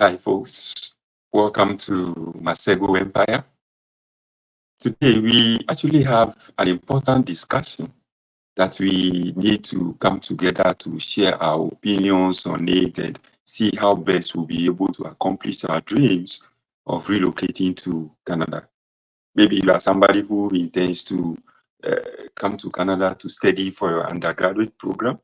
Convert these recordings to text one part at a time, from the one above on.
Hi, folks. Welcome to Masego Empire. Today, we actually have an important discussion that we need to come together to share our opinions on it and see how best we'll be able to accomplish our dreams of relocating to Canada. Maybe you are somebody who intends to come to Canada to study for your undergraduate program.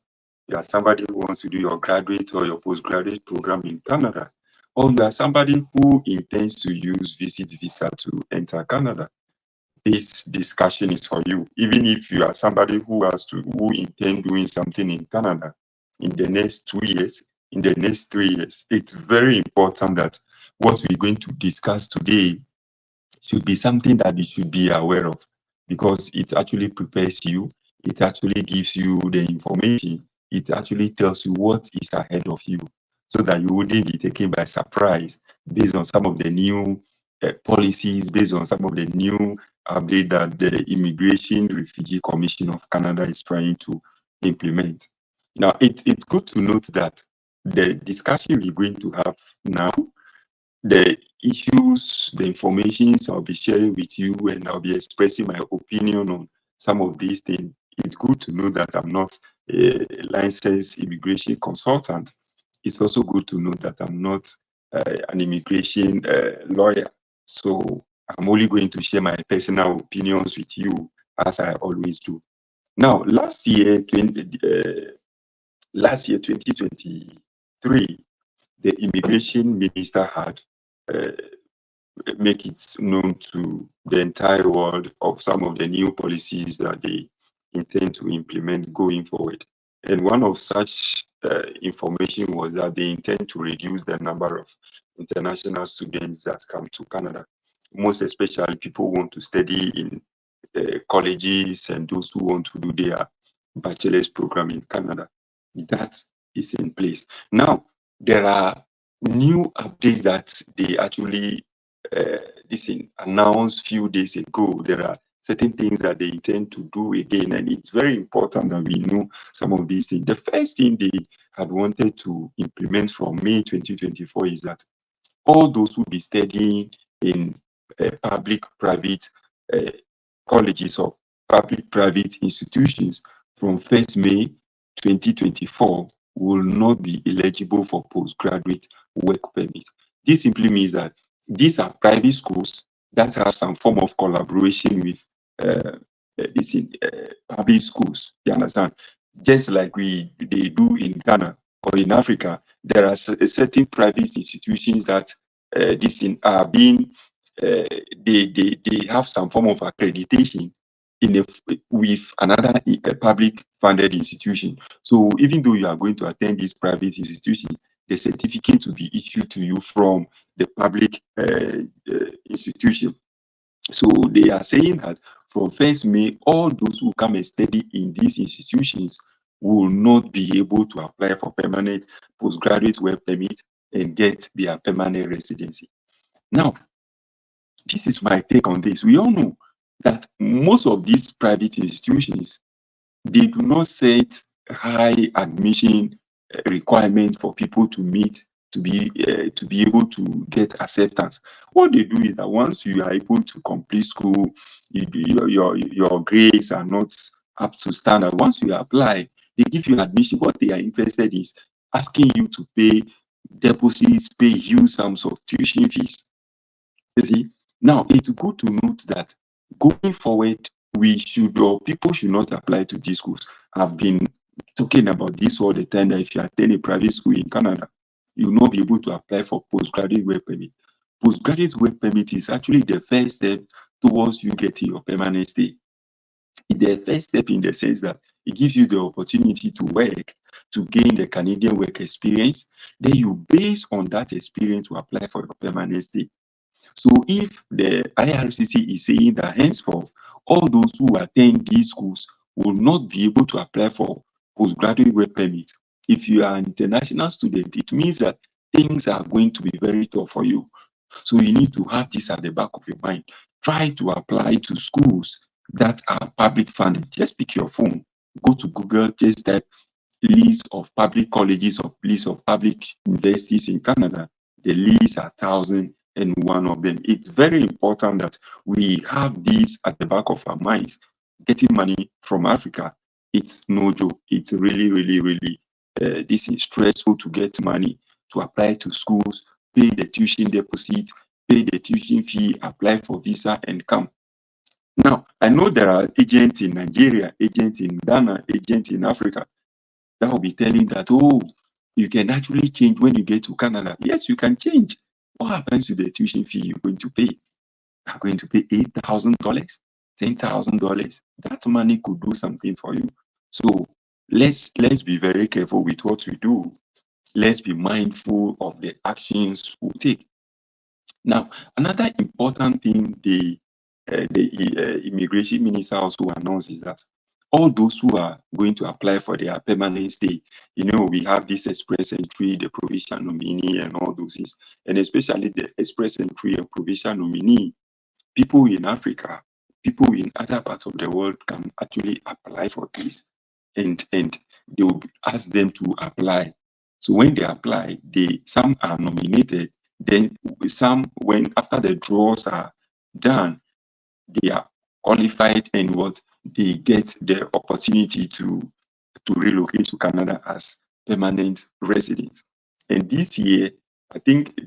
You are somebody who wants to do your graduate or your postgraduate program in Canada, or you are somebody who intends to use visit visa to enter Canada. This discussion is for you. Even if you are somebody who intend doing something in Canada in the next 2 years, in the next 3 years, it's very important that what we're going to discuss today should be something that you should be aware of, because it actually prepares you, it actually gives you the information, it actually tells you what is ahead of you, so that you wouldn't be taken by surprise based on some of the new policies, based on some of the new update that the Immigration Refugee Commission of Canada is trying to implement. Now, it's good to note that the discussion we're going to have now, the issues, the information I'll be sharing with you, and I'll be expressing my opinion on some of these things. It's good to know that I'm not a licensed immigration consultant. It's also good to know that I'm not an immigration lawyer. So I'm only going to share my personal opinions with you, as I always do. Now, last year, 2023, the immigration minister had uh, make it known to the entire world of some of the new policies that they intend to implement going forward. And one of such information was that they intend to reduce the number of international students that come to Canada. Most especially, people want to study in colleges and those who want to do their bachelor's program in Canada. That is in place. Now, there are new updates that they actually announced few days ago. There are certain things that they intend to do again, and it's very important that we know some of these things. The first thing they had wanted to implement from May 2024 is that all those who be studying in public-private colleges or public-private institutions from 1st May 2024 will not be eligible for postgraduate work permit. This simply means that these are private schools that have some form of collaboration with public schools. You understand? Just like they do in Ghana or in Africa, there are certain private institutions that are being they have some form of accreditation with another public funded institution. So even though you are going to attend this private institution, the certificate will be issued to you from the public institution. So they are saying that from 1st May, all those who come and study in these institutions will not be able to apply for permanent postgraduate work permit and get their permanent residency. Now, this is my take on this. We all know that most of these private institutions, they do not set high admission requirements for people to meet to be able to get acceptance. What they do is that once you are able to complete school, your grades are not up to standard. Once you apply, they give you admission. What they are interested in is asking you to pay deposits, pay huge sums of tuition fees. You see, now it's good to note that going forward, we should, or people should not apply to these schools. I've been talking about this all the time, that if you attend a private school in Canada, you will not be able to apply for postgraduate work permit. Postgraduate work permit is actually the first step towards you getting your permanent stay. It's the first step in the sense that it gives you the opportunity to work, to gain the Canadian work experience. Then you, based on that experience, to apply for your permanent stay. So if the IRCC is saying that henceforth, all those who attend these schools will not be able to apply for postgraduate work permit, if you are an international student, it means that things are going to be very tough for you. So you need to have this at the back of your mind. Try to apply to schools that are public funded. Just pick your phone, go to Google, just type list of public colleges or list of public universities in Canada. The least are 1,001 of them. It's very important that we have this at the back of our minds. Getting money from Africa, it's no joke. It's really, really, really, this is stressful to get money to apply to schools, pay the tuition deposit, pay the tuition fee, apply for visa, and come. Now, I know there are agents in Nigeria, agents in Ghana, agents in Africa that will be telling that, oh, you can actually change when you get to Canada. Yes, you can change. What happens to the tuition fee you're going to pay? You're going to pay $8,000, $10,000. That money could do something for you. So let's be very careful with what we do. Let's be mindful of the actions we take. Now, another important thing the immigration minister also announced is that all those who are going to apply for their permanent stay, we have this express entry, the provincial nominee, and all those things, and especially the express entry and provincial nominee. People in Africa, people in other parts of the world can actually apply for this, and they will ask them to apply. So when they apply, some are nominated. Then some, when after the draws are done, they are qualified, and what they get the opportunity to relocate to Canada as permanent residents. And this year, I think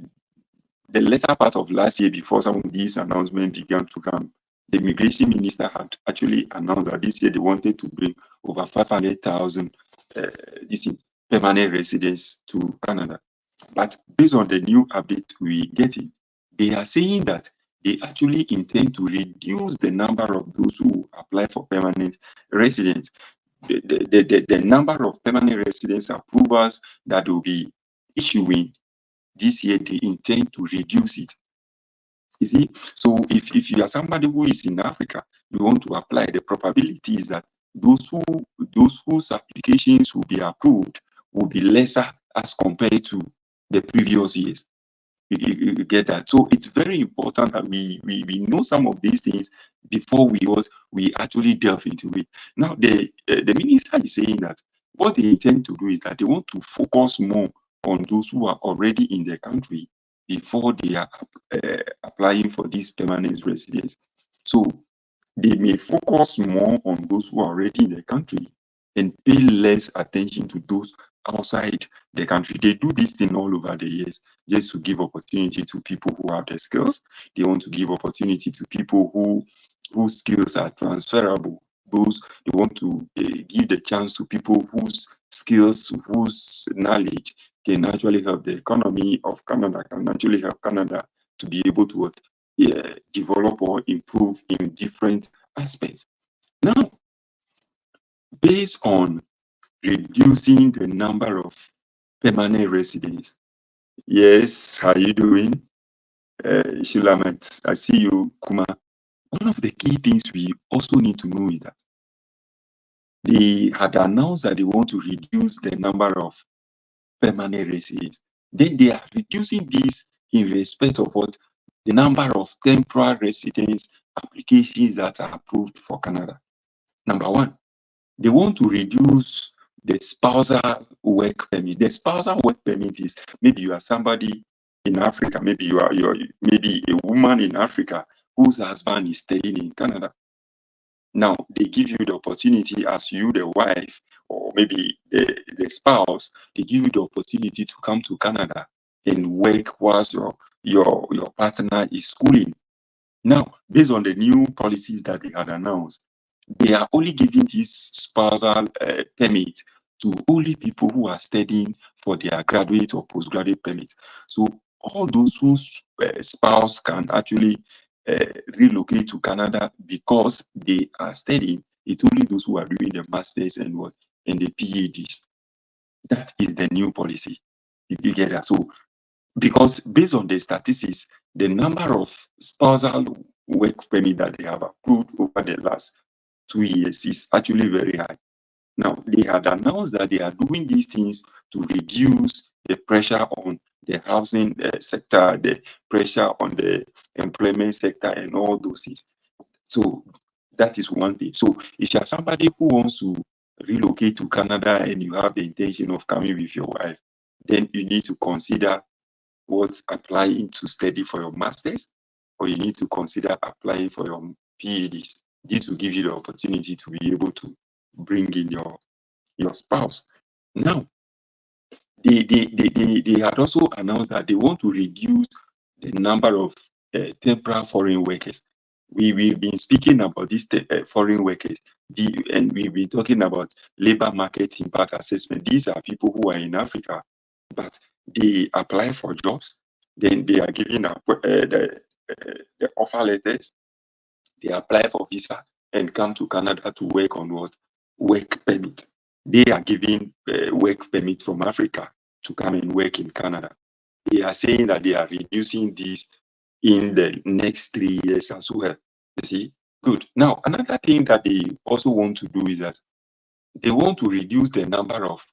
the latter part of last year, before some of these announcements began to come, the immigration minister had actually announced that this year they wanted to bring over 500,000 permanent residents to Canada. But based on the new update we getting, they are saying that they actually intend to reduce the number of those who apply for permanent residence. The number of permanent residence approvals that will be issuing this year, they intend to reduce it. You see, so if you are somebody who is in Africa, you want to apply, the probability is that those whose applications will be approved will be lesser as compared to the previous years. You get that? So it's very important that we know some of these things before we actually delve into it. Now, the minister is saying that what they intend to do is that they want to focus more on those who are already in the country before they are applying for this permanent residence. So they may focus more on those who are already in the country and pay less attention to those outside the country. They do this thing all over the years just to give opportunity to people who have the skills. They want to give opportunity to people whose skills are transferable. They want to give the chance to people whose skills, whose knowledge can actually help the economy of Canada, can actually help Canada to be able to develop or improve in different aspects. Now, based on reducing the number of permanent residents. Yes, how you doing? Shulamet, I see you, Kuma. One of the key things we also need to know is that they had announced that they want to reduce the number of permanent residents. Then they are reducing this in respect of what the number of temporary residence applications that are approved for Canada. Number one, they want to reduce the spousal work permit. The spousal work permit is maybe you are somebody in Africa, maybe you're maybe a woman in Africa whose husband is staying in Canada. Now they give you the opportunity as you, the wife, or maybe the spouse, they give you the opportunity to come to Canada and work whilst your partner is schooling. Now, based on the new policies that they had announced, they are only giving this spousal permit to only people who are studying for their graduate or postgraduate permit. So all those whose spouse can actually relocate to Canada because they are studying, it's only those who are doing the masters and the PhDs. That is the new policy. You get that? So because based on the statistics, the number of spousal work permit that they have approved over the last 2 years is actually very high. Now, they had announced that they are doing these things to reduce the pressure on the housing sector, the pressure on the employment sector, and all those things. So that is one thing. So if you are somebody who wants to relocate to Canada and you have the intention of coming with your wife, then you need to consider applying to study for your master's, or you need to consider applying for your PhDs. This will give you the opportunity to be able to bring in your spouse. Now, they had also announced that they want to reduce the number of temporary foreign workers. We've been speaking about these foreign workers, and we've been talking about labor market impact assessment. These are people who are in Africa, but they apply for jobs, then they are given the offer letters, they apply for visa and come to Canada to work on what? Work permit. They are giving work permit from Africa to come and work in Canada. They are saying that they are reducing this in the next 3 years as well. You see, good. Now, another thing that they also want to do is that they want to reduce the number of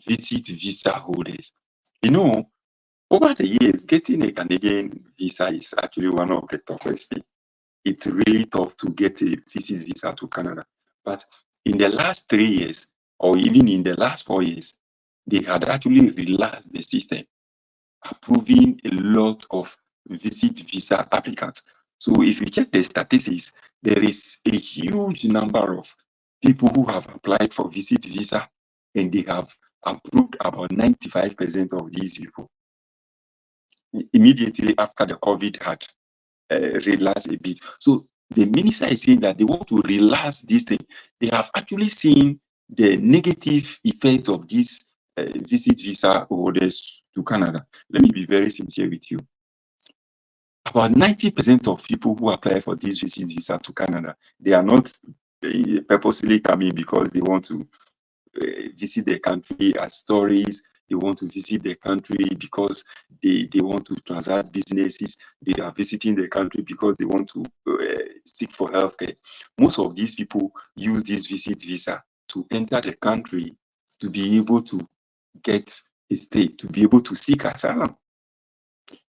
visit visa holders. You know, over the years, getting a Canadian visa is actually one of the toughest things. It's really tough to get a visit visa to Canada. But in the last 3 years, or even in the last 4 years, they had actually relaxed the system, approving a lot of visit visa applicants. So if you check the statistics, there is a huge number of people who have applied for visit visa, and they have approved about 95% of these people. Immediately after the COVID had relax a bit. So the minister is saying that they want to relax this thing. They have actually seen the negative effect of this visit visa holders to Canada. Let me be very sincere with you. About 90% of people who apply for this visit visa to Canada, they are not purposely coming because they want to visit the country as tourists. They want to visit the country because they want to transact businesses. They are visiting the country because they want to seek for healthcare. Most of these people use this visit visa to enter the country to be able to get a stay, to be able to seek asylum.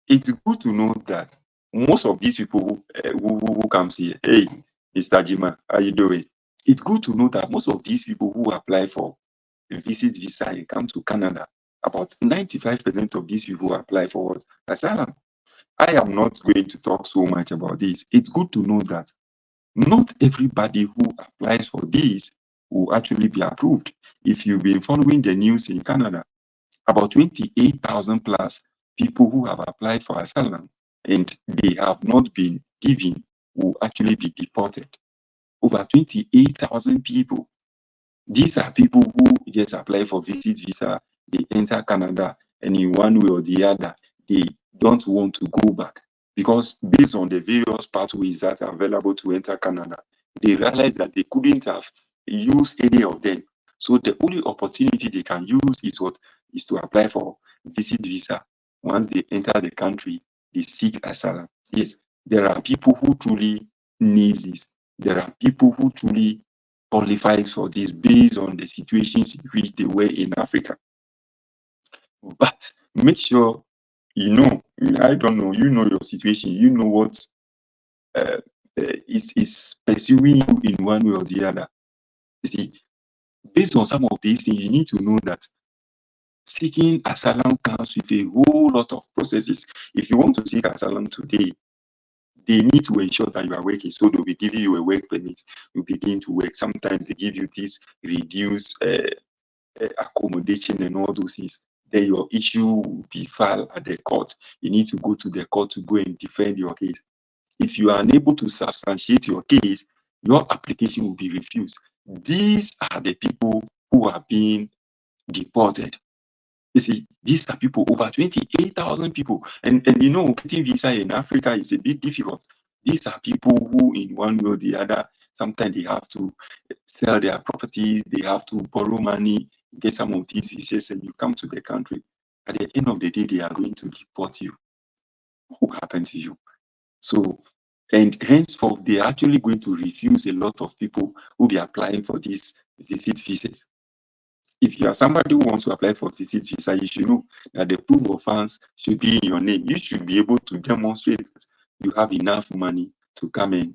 It's good to know that most of these people who comes here, hey, Mr. Jima, how you doing? It's good to know that most of these people who apply for a visit visa and come to Canada, about 95% of these people apply for what? Asylum. I am not going to talk so much about this. It's good to know that not everybody who applies for this will actually be approved. If you've been following the news in Canada, about 28,000 plus people who have applied for asylum and they have not been given will actually be deported. Over 28,000 people. These are people who just apply for visit visa, they enter Canada, and in one way or the other, they don't want to go back because based on the various pathways that are available to enter Canada, they realize that they couldn't have used any of them. So the only opportunity they can use is what is to apply for visit visa. Once they enter the country, they seek asylum. Yes, there are people who truly need this. There are people who truly qualify for this based on the situations in which they were in Africa. But make sure you know, I don't know, you know your situation, you know what is pursuing you in one way or the other. You see, based on some of these things, you need to know that seeking asylum comes with a whole lot of processes. If you want to seek asylum today, they need to ensure that you are working. So they'll be giving you a work permit. You begin to work. Sometimes they give you this reduced accommodation and all those things. Then your issue will be filed at the court. You need to go to the court to go and defend your case. If you are unable to substantiate your case, your application will be refused. These are the people who are being deported. You see, these are people, over 28,000 people. And you know, getting visa in Africa is a bit difficult. These are people who, in one way or the other, sometimes they have to sell their properties, they have to borrow money, get some of these visas, and you come to the country. At the end of the day, they are going to deport you. What happened to you? So, and henceforth, they are actually going to refuse a lot of people who be applying for these visit visas. If you are somebody who wants to apply for visit visa, you should know that the proof of funds should be in your name. You should be able to demonstrate that you have enough money to come and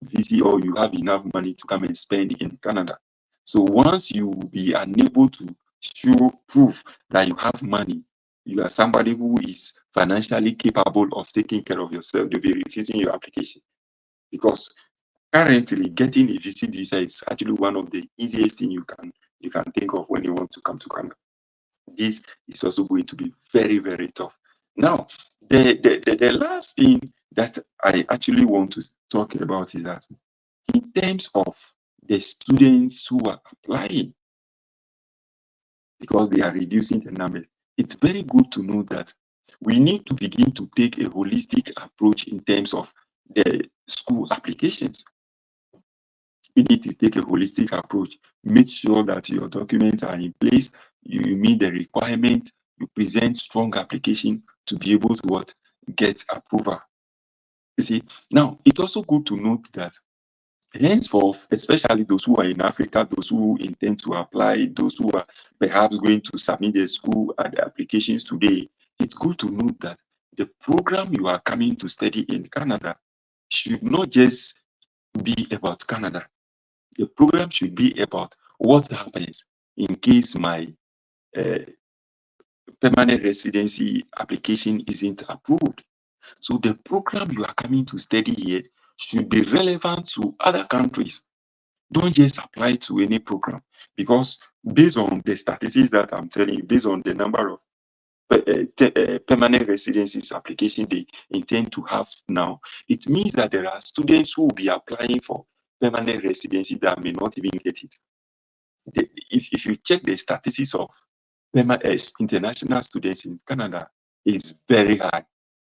visit, or you have enough money to come and spend in Canada. So once you be unable to show proof that you have money, you are somebody who is financially capable of taking care of yourself, they'll be refusing your application. Because currently getting a visa is actually one of the easiest things you can think of when you want to come to Canada. This is also going to be very, very tough. Now, the last thing that I actually want to talk about is that in terms of the students who are applying, because they are reducing the numbers, it's very good to know that we need to begin to take a holistic approach in terms of the school applications. We need to take a holistic approach. Make sure that your documents are in place, you meet the requirement, you present strong application to be able to what? Get approval. You see, now it's also good to note that henceforth, especially those who are in Africa, those who intend to apply, those who are perhaps going to submit their school applications today, it's good to note that the program you are coming to study in Canada should not just be about Canada. The program should be about what happens in case my permanent residency application isn't approved. So the program you are coming to study here should be relevant to other countries. Don't just apply to any program, because based on the statistics that I'm telling you, based on the number of permanent residencies application they intend to have now, it means that there are students who will be applying for permanent residency that may not even get it. If you check the statistics of international students in Canada, is very high.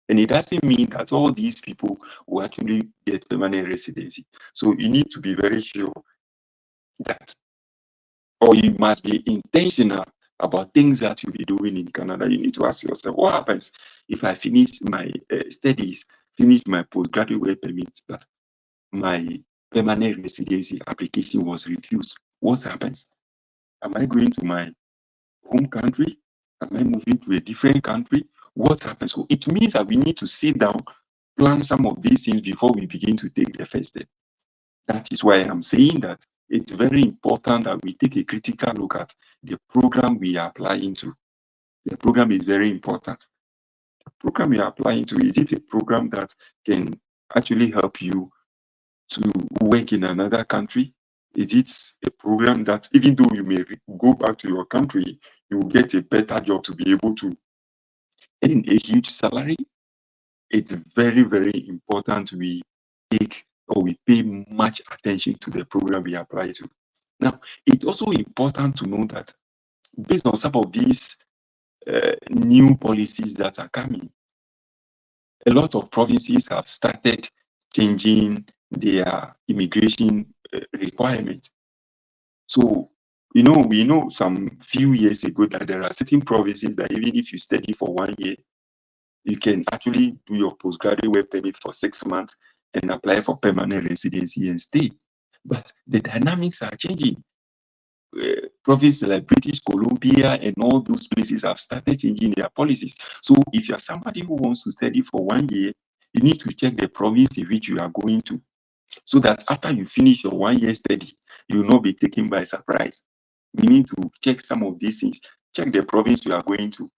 And it doesn't mean that all these people will actually get permanent residency. So you need to be very sure that, or you must be intentional about things that you'll be doing in Canada. You need to ask yourself, what happens if I finish my studies, finish my postgraduate work permit, but my permanent residency application was refused? What happens? Am I going to my home country? Am I moving to a different country? What happens? So it means that we need to sit down, plan some of these things before we begin to take the first step. That is why I'm saying that it's very important that we take a critical look at the program we are applying to. The program is very important. The program we are applying to, is it a program that can actually help you to work in another country? Is it a program that, even though you may go back to your country, you will get a better job to be able to earn a huge salary? It's very, very important we take, or we pay much attention to the program we apply to. Now, it's also important to know that based on some of these new policies that are coming, a lot of provinces have started changing their immigration requirements. So, we know some few years ago that there are certain provinces that even if you study for 1 year, you can actually do your postgraduate work permit for 6 months and apply for permanent residency and stay. But the dynamics are changing. Provinces like British Columbia and all those places have started changing their policies. So if you are somebody who wants to study for 1 year, you need to check the province in which you are going to, so that after you finish your 1 year study, you will not be taken by surprise. You need to check some of these things. Check the province you are going to.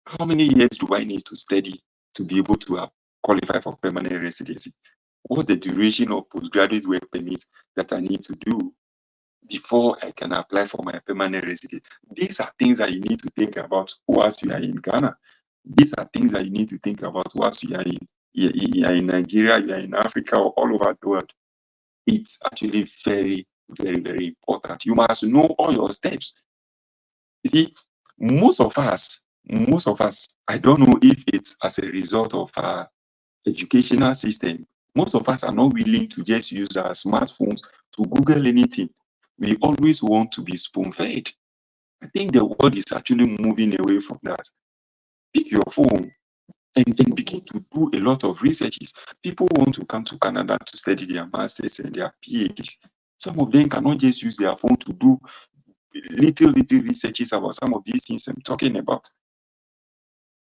How many years do I need to study to be able to qualify for permanent residency? What's the duration of postgraduate work permit that I need to do before I can apply for my permanent residency? These are things that you need to think about whilst you are in Ghana. These are things that you need to think about whilst you are in Nigeria, you are in Africa, or all over the world. It's actually very, very, very important. You must know all your steps. You see, most of us, I don't know if it's as a result of our educational system, most of us are not willing to just use our smartphones to Google anything. We always want to be spoon-fed. I think the world is actually moving away from that. Pick your phone and begin to do a lot of researches. People want to come to Canada to study their masters and their PhDs. Some of them cannot just use their phone to do little researches about some of these things I'm talking about.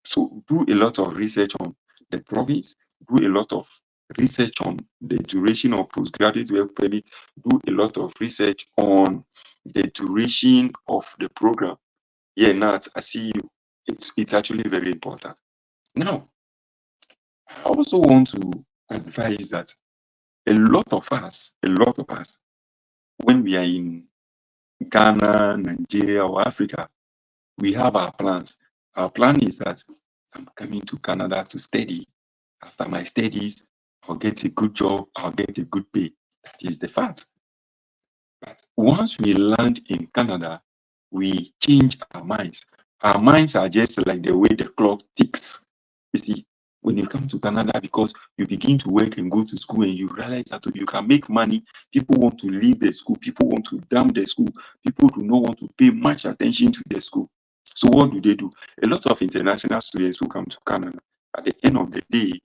So do a lot of research on the province, do a lot of research on the duration of postgraduate work permit, do a lot of research on the duration of the program. Yeah, Nat, I see you. It's actually very important. Now, I also want to advise that a lot of us, when we are in Ghana, Nigeria, or Africa, we have our plans. Our plan is that I'm coming to Canada to study. After my studies, I'll get a good job, I'll get a good pay. That is the fact. But once we land in Canada, we change our minds. Our minds are just like the way the clock ticks. You see, when you come to Canada, because you begin to work and go to school and you realize that you can make money, people want to leave the school, people want to dump the school, people do not want to pay much attention to the school. So what do? A lot of international students who come to Canada, at the end of the day,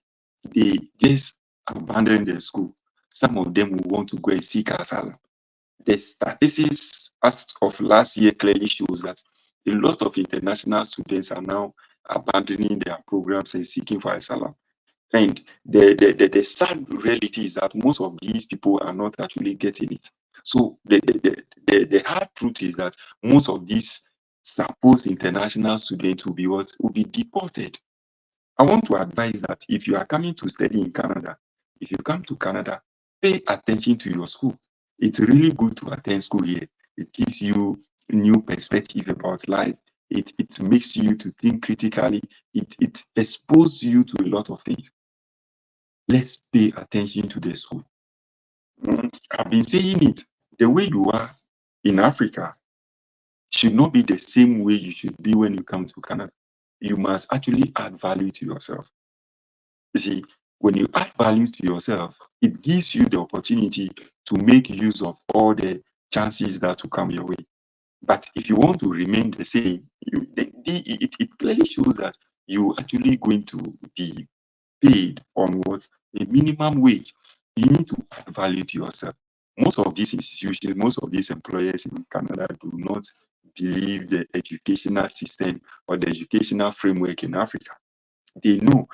they just abandon the school. Some of them will want to go and seek asylum. The statistics as of last year clearly shows that a lot of international students are now abandoning their programs and seeking for asylum. And the sad reality is that most of these people are not actually getting it. So the hard truth is that most of these supposed international students will be what? Will be deported. I want to advise that if you are coming to study in Canada, if you come to Canada, pay attention to your school. It's really good to attend school here. It gives you new perspective about life. It makes you to think critically. It exposes you to a lot of things. Let's pay attention to the school. I've been saying it. The way you are in Africa should not be the same way you should be when you come to Canada. You must actually add value to yourself. You see, when you add value to yourself, it gives you the opportunity to make use of all the chances that will come your way. But if you want to remain the same, it clearly shows that you're actually going to be paid on what? A minimum wage. You need to add value to yourself. Most of these institutions, most of these employers in Canada do not believe the educational system or the educational framework in Africa. They know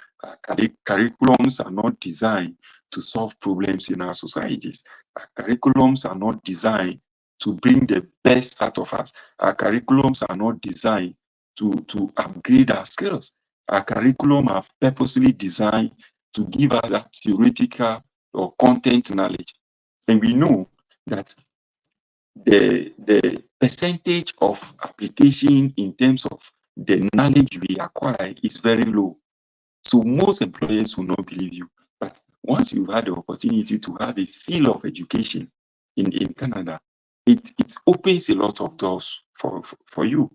curriculums are not designed to solve problems in our societies. Our curriculums are not designed to bring the best out of us. Our curriculums are not designed to upgrade our skills. Our curriculum are purposely designed to give us that theoretical or content knowledge. And we know that the percentage of application in terms of the knowledge we acquire is very low. So most employers will not believe you. But once you've had the opportunity to have a feel of education in Canada, it opens a lot of doors for you.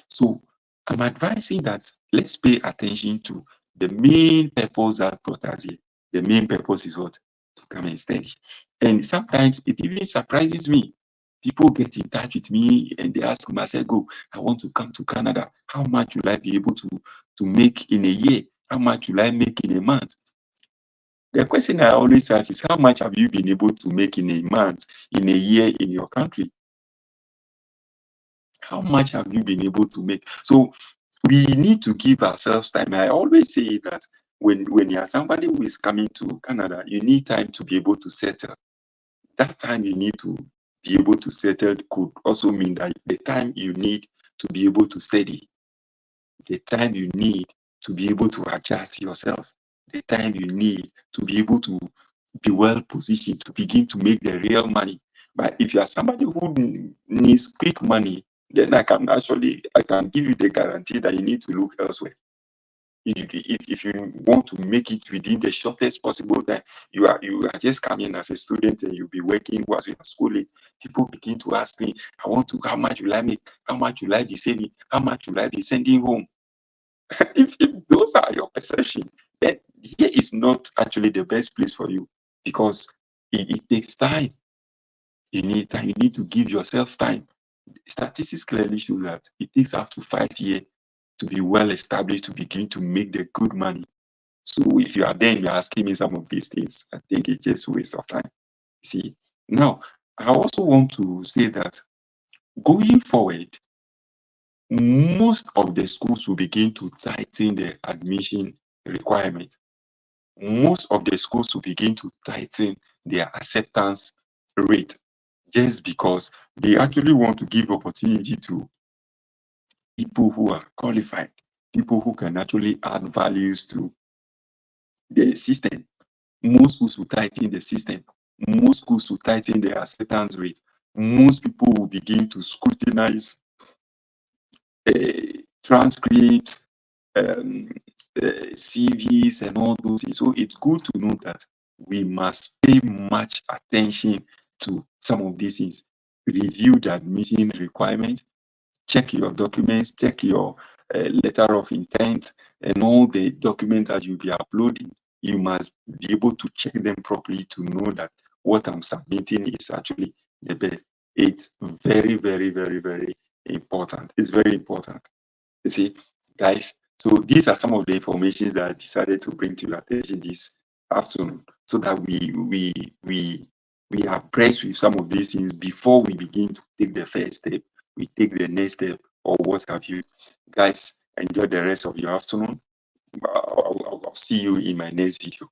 So I'm advising that let's pay attention to the main purpose that brought us here. The main purpose is what? To come and study. And sometimes it even surprises me. People get in touch with me and they ask me, I said, go, I want to come to Canada. How much will I be able to make in a year? How much will I make in a month? The question I always ask is, how much have you been able to make in a month, in a year in your country? How much have you been able to make? So we need to give ourselves time. I always say that when you are somebody who is coming to Canada, you need time to be able to settle. That time you need to be able to settle could also mean that the time you need to be able to study, the time you need to be able to adjust yourself, the time you need to be able to be well positioned to begin to make the real money. But if you are somebody who needs quick money, then I can give you the guarantee that you need to look elsewhere. If you want to make it within the shortest possible time, you are just coming as a student and you'll be working whilst you are schooling. People begin to ask me, how much will I make? How much will I be saving? How much will I be sending home? If those are your perception, then here is not actually the best place for you, because it takes time. You need time. You need to give yourself time. Statistics clearly show that it takes up to 5 years to be well established to begin to make the good money. So if you are then you're asking me some of these things, I think it's just a waste of time. See, now I also want to say that going forward, most of the schools will begin to tighten the admission requirement. Most of the schools will begin to tighten their acceptance rate, just because they actually want to give opportunity to people who are qualified, people who can actually add values to the system. Most schools will tighten the system. Most schools will tighten the acceptance rate. Most people will begin to scrutinize transcripts, CVs, and all those things. So it's good to know that we must pay much attention to some of these things. Review the admission requirements, check your documents, check your letter of intent, and all the documents that you'll be uploading. You must be able to check them properly to know that what I'm submitting is actually the best. It's very, very, very, very important. It's very important. You see, guys. So these are some of the information that I decided to bring to your attention this afternoon, so that we are abreast with some of these things before we begin to take the first step. We take the next step, or what have you. Guys, enjoy the rest of your afternoon. I'll see you in my next video.